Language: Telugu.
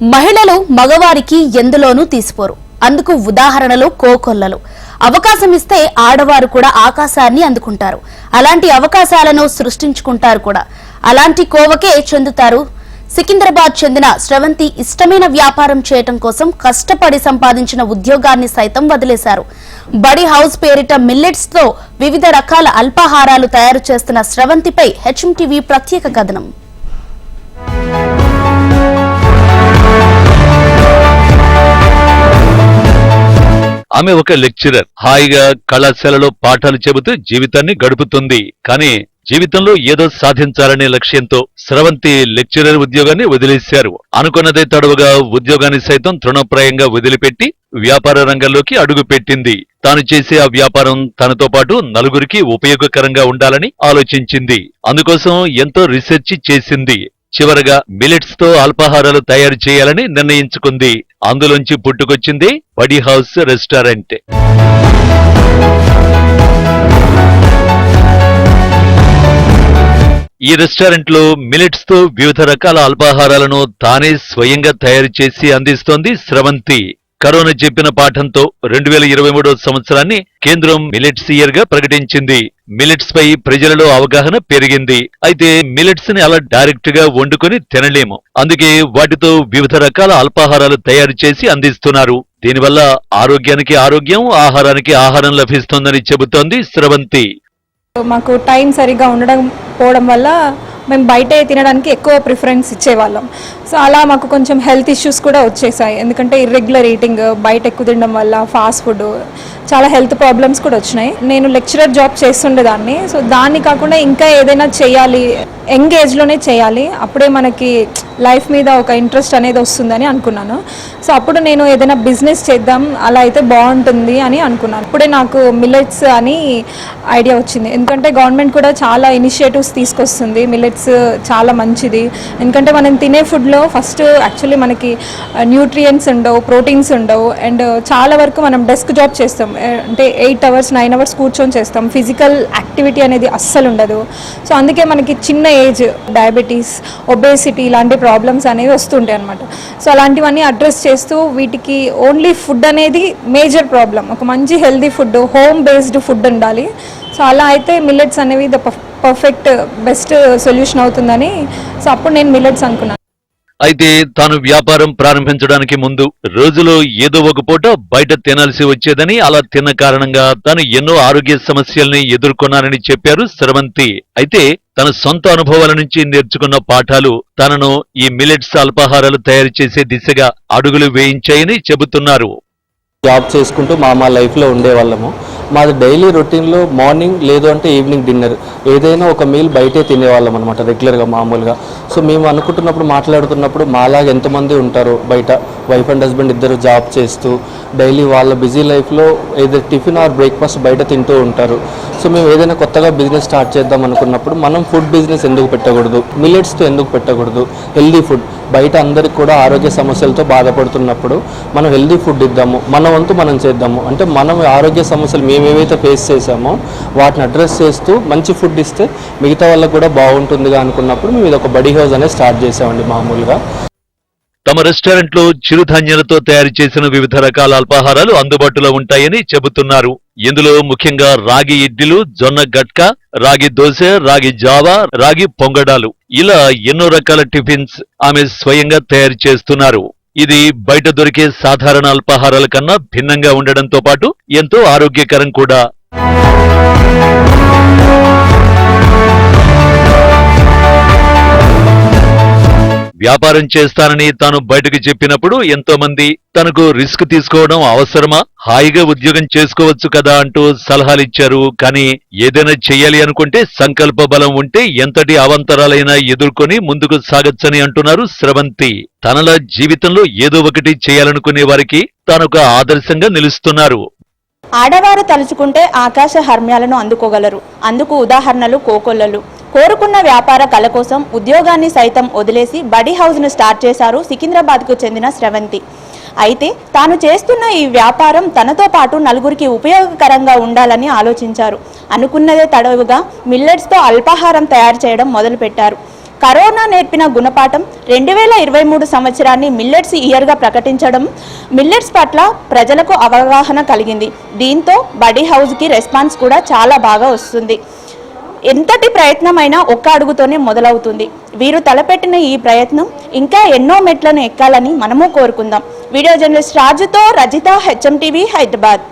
మహిళలు మగవారికి ఎందులోనూ తీసిపోరు. అందుకు ఉదాహరణలు కోకొల్లలు. అవకాశం ఇస్తే ఆడవారు కూడా ఆకాశాన్ని అందుకుంటారు. అలాంటి అవకాశాలను సృష్టించుకుంటారు కూడా. అలాంటి కోవకే చెందుతారు. సికింద్రాబాద్ చెందిన స్రవంతి ఇష్టమైన వ్యాపారం చేయటం కోసం కష్టపడి సంపాదించిన ఉద్యోగాన్ని సైతం వదిలేశారు. బడి హౌస్ పేరిట మిల్లెట్స్ తో వివిధ రకాల అల్పాహారాలు తయారు చేస్తున్న స్రవంతిపై హెచ్ఎంటీవీ ప్రత్యేక కథనం. ఆమె ఒక లెక్చరర్. హాయిగా కళాశాలలో పాఠాలు చెబుతూ జీవితాన్ని గడుపుతుంది. కానీ జీవితంలో ఏదో సాధించాలనే లక్ష్యంతో స్రవంతి లెక్చరర్ ఉద్యోగాన్ని వదిలేశారు. అనుకున్నదే తడవుగా ఉద్యోగాన్ని సైతం తృణప్రాయంగా వదిలిపెట్టి వ్యాపార రంగంలోకి అడుగుపెట్టింది. తాను చేసే ఆ వ్యాపారం తనతో పాటు నలుగురికి ఉపయోగకరంగా ఉండాలని ఆలోచించింది. అందుకోసం ఎంతో రీసెర్చ్ చేసింది. చివరగా మిల్లెట్స్ తో అల్పాహారాలు తయారు చేయాలని నిర్ణయించుకుంది. అందులోంచి పుట్టుకొచ్చింది బడి హౌస్ రెస్టారెంట్. ఈ రెస్టారెంట్ లో మిల్లెట్స్ తో వివిధ రకాల అల్పాహారాలను తానే స్వయంగా తయారు చేసి అందిస్తోంది స్రవంతి. కరోనా చెప్పిన పాఠంతో 2023 సంవత్సరాన్ని కేంద్రం మిల్లెట్స్ ఇయర్ గా ప్రకటించింది. మిల్లెట్స్ పై ప్రజలలో అవగాహన పెరిగింది. అయితే మిల్లెట్స్ ని అలా డైరెక్ట్ గా వండుకొని తినలేము. అందుకే వాటితో వివిధ రకాల అల్పాహారాలు తయారు చేసి అందిస్తున్నారు. దీనివల్ల ఆరోగ్యానికి ఆరోగ్యం, ఆహారానికి ఆహారం లభిస్తోందని చెబుతోంది స్రవంతి. మాకు టైం సరిగ్గా ఉండకపోవడం వల్ల మేము బయటే తినడానికి ఎక్కువ ప్రిఫరెన్స్ ఇచ్చేవాళ్ళం. సో అలా మాకు కొంచెం హెల్త్ ఇష్యూస్ కూడా వచ్చేసాయి. ఎందుకంటే ఇర్రెగ్యులర్ ఈటింగ్, బయట ఎక్కువ తినడం వల్ల ఫాస్ట్ ఫుడ్, చాలా హెల్త్ ప్రాబ్లమ్స్ కూడా వచ్చినాయి. నేను లెక్చరర్ జాబ్ చేస్తుండేదాన్ని. సో దాన్ని కాకుండా ఇంకా ఏదైనా చేయాలి, యంగ్ ఏజ్లోనే చేయాలి, అప్పుడే మనకి లైఫ్ మీద ఒక ఇంట్రెస్ట్ అనేది వస్తుందని అనుకున్నాను. సో అప్పుడు నేను ఏదైనా బిజినెస్ చేద్దాం, అలా అయితే బాగుంటుంది అని అనుకున్నాను. అప్పుడే నాకు మిల్లెట్స్ అని ఐడియా వచ్చింది. ఎందుకంటే గవర్నమెంట్ కూడా చాలా ఇనిషియేటివ్స్ తీసుకొస్తుంది. మిల్లెట్స్ చాలా మంచిది. ఎందుకంటే మనం తినే ఫుడ్లో ఫస్ట్ యాక్చువల్లీ మనకి న్యూట్రియంట్స్ ఉండవు, ప్రోటీన్స్ ఉండవు. అండ్ చాలా వరకు మనం డెస్క్ జాబ్ చేస్తాం, అంటే 8 hours 9 hours కూర్చొని చేస్తాం. ఫిజికల్ యాక్టివిటీ అనేది అస్సలు ఉండదు. సో అందుకే మనకి చిన్న ఏజ్ డయాబెటీస్, ఒబేసిటీ ఇలాంటి ప్రాబ్లమ్స్ అనేవి వస్తుంటాయి అన్నమాట. సో అలాంటివన్నీ అడ్రస్ చేస్తూ వీటికి ఓన్లీ ఫుడ్ అనేది మేజర్ ప్రాబ్లం. ఒక మంచి healthy food, home based food ఉండాలి. సో అలా అయితే మిల్లెట్స్ అనేవి ద పర్ఫెక్ట్ బెస్ట్ సొల్యూషన్ అవుతుందని సో అప్పుడు నేను మిల్లెట్స్ అనుకున్నాను. అయితే తాను వ్యాపారం ప్రారంభించడానికి ముందు రోజులో ఏదో ఒక పూట బయట తినాల్సి వచ్చేదని, అలా తిన్న కారణంగా తాను ఎన్నో ఆరోగ్య సమస్యల్ని ఎదుర్కొన్నానని చెప్పారు స్రవంతి. అయితే తన సొంత అనుభవాల నుంచి నేర్చుకున్న పాఠాలు తనను ఈ మిల్లెట్స్ అల్పాహారాలు తయారు చేసే దిశగా అడుగులు వేయించాయని చెబుతున్నారు. జాబ్ చేసుకుంటూ మా లైఫ్లో ఉండేవాళ్ళము. మాది డైలీ రొటీన్లో మార్నింగ్ లేదు అంటే ఈవినింగ్ డిన్నర్ ఏదైనా ఒక మీల్ బయటే తినేవాళ్ళం అనమాట, రెగ్యులర్గా మామూలుగా. సో మేము అనుకుంటున్నప్పుడు, మాట్లాడుతున్నప్పుడు మాలాగా ఎంతమంది ఉంటారు బయట, వైఫ్ అండ్ హస్బెండ్ ఇద్దరు జాబ్ చేస్తూ డైలీ వాళ్ళ బిజీ లైఫ్లో ఏదో టిఫిన్ ఆర్ బ్రేక్ఫాస్ట్ బయట తింటూ ఉంటారు. సో మేము ఏదైనా కొత్తగా బిజినెస్ స్టార్ట్ చేద్దాం అనుకున్నప్పుడు మనం ఫుడ్ బిజినెస్ ఎందుకు పెట్టకూడదు, మిల్లెట్స్తో ఎందుకు పెట్టకూడదు, హెల్దీ ఫుడ్ బయట అందరికి కూడా ఆరోగ్య సమస్యలతో బాధపడుతున్నప్పుడు మనం హెల్దీ ఫుడ్ ఇద్దాము, మన వంతు మనం చేద్దాము. అంటే మనం ఆరోగ్య సమస్యలు మేమేవైతే ఫేస్ చేసామో వాటిని అడ్రస్ చేస్తూ మంచి ఫుడ్ ఇస్తే మిగతా వాళ్ళకు కూడా బాగుంటుందిగా అనుకున్నప్పుడు మేము ఇది ఒక బడి హౌస్ అనేది స్టార్ట్ చేసామండి. మామూలుగా తమ రెస్టారెంట్ లో చిరుధాన్యాలతో తయారు చేసిన వివిధ రకాల అల్పాహారాలు అందుబాటులో ఉంటాయని చెబుతున్నారు. ఇందులో ముఖ్యంగా రాగి ఇడ్లీలు, జొన్న గట్కా, రాగి దోశ, రాగి జావా, రాగి పొంగడాలు, ఇలా ఎన్నో రకాల టిఫిన్స్ ఆమె స్వయంగా తయారు చేస్తున్నారు. ఇది బయట దొరికే సాధారణ అల్పాహారాల కన్నా భిన్నంగా ఉండడంతో పాటు ఎంతో ఆరోగ్యకరం కూడా. వ్యాపారం చేస్తానని తాను బయటకు చెప్పినప్పుడు ఎంతో మంది తనకు రిస్క్ తీసుకోవడం అవసరమా, హాయిగా ఉద్యోగం చేసుకోవచ్చు కదా అంటూ సలహాలిచ్చారు. కానీ ఏదైనా చెయ్యాలి అనుకుంటే సంకల్ప బలం ఉంటే ఎంతటి అవాంతరాలైనా ఎదుర్కొని ముందుకు సాగొచ్చని అంటున్నారు స్రవంతి. తనలా జీవితంలో ఏదో ఒకటి చేయాలనుకునే వారికి తానొక ఆదర్శంగా నిలుస్తున్నారు. ఆడవారు తలుచుకుంటే ఆకాశ హర్మ్యాలను అందుకోగలరు. అందుకు ఉదాహరణలు కోకొల్లలు. కోరుకున్న వ్యాపార కళ కోసం ఉద్యోగాన్ని సైతం వదిలేసి బడి హౌస్ను స్టార్ట్ చేశారు సికింద్రాబాద్కు చెందిన స్రవంతి. అయితే తాను చేస్తున్న ఈ వ్యాపారం తనతో పాటు నలుగురికి ఉపయోగకరంగా ఉండాలని ఆలోచించారు. అనుకున్నదే తడవుగా మిల్లెట్స్తో అల్పాహారం తయారు చేయడం మొదలుపెట్టారు. కరోనా నేర్పిన గుణపాఠం 2023 సంవత్సరాన్ని మిల్లెట్స్ ఇయర్గా ప్రకటించడం, మిల్లెట్స్ పట్ల ప్రజలకు అవగాహన కలిగింది. దీంతో బడీ హౌస్కి రెస్పాన్స్ కూడా చాలా బాగా వస్తుంది. ఎంతటి ప్రయత్నమైనా ఒక్క అడుగుతోనే మొదలవుతుంది. వీరు తలపెట్టిన ఈ ప్రయత్నం ఇంకా ఎన్నో మెట్లను ఎక్కాలని మనము కోరుకుందాం. వీడియో జర్నలిస్ట్ రాజుతో రజిత, HMTV, హైదరాబాద్.